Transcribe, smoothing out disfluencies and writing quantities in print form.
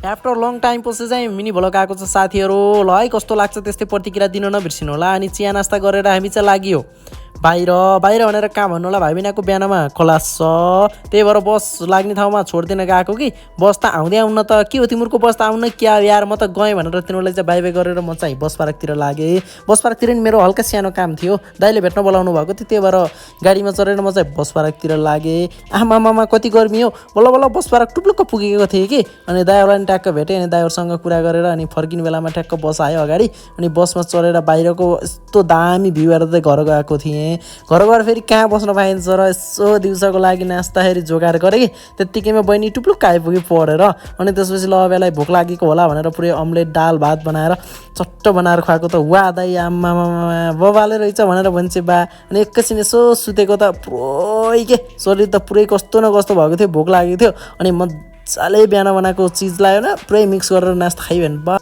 After long time पछि चाहिँ mini vlog आएको छ साथीहरू। ल है कस्तो लाग्छ त्यस्तै प्रतिक्रिया दिन नबिर्सिनु होला। अनि चिया नास्ता गरेर हामी चाहिँ लाग्यो बाहिर भनेर कहाँ भन्नु होला, भाइबिनाको बिहानमा खलास छ, त्यही भएर बस लाग्ने ठाउँमा छोडिदिन गएको कि बस त आउँदै आउन त के हो तिमीहरूको बस त आउन क्या यार, म त गएँ भनेर तिनीहरूलाई चाहिँ बाई बाई गरेर म चाहिँ बस पार्कतिर लागेँ। बस पार्कतिर नि मेरो हल्का सानो काम थियो, दाइले भेट्न बोलाउनु भएको थियो, त्यही भएर गाडीमा चढेर म चाहिँ बस पार्कतिर लागेँ। आमामामा कति गर्मी हो, बल्ल बल्ल बस पार्क टुप्लुक्क पुगेको थिएँ कि। अनि दाइहरूलाई नि ट्याक्क भेटेँ, अनि दाइहरूसँग कुरा गरेर अनि फर्किने बेलामा ठ्याक्क बस आयो अगाडि। अनि बसमा चढेर बाहिरको यस्तो दामी भ्यू हेरेर चाहिँ घर गएको थिएँ। घर गएर फेरि कहाँ बस्न पाइन्छ र, यसो दिउँसोको लागि नास्ताखेरि जोगाड गरेँ कि त्यत्तिकैमा बहिनी टुप्लुक्क आइपुग्यो पढेर। अनि त्यसपछि ल बेलालाई भोक लागेको होला भनेर पुरै अम्लेट दाल भात बनाएर चट्ट बनाएर खुवाएको त वा दाइ आम्मामा बबाले रहेछ भनेर भन्छ बा। अनि एकैछिन यसो सुतेको त पुरै के शरीर त पुरै कस्तो न कस्तो भएको थियो, भोक लागेको थियो। अनि मजाले बिहान बनाएको चिज लाग्यो न पुरै मिक्स गरेर नास्ता खायो भने बा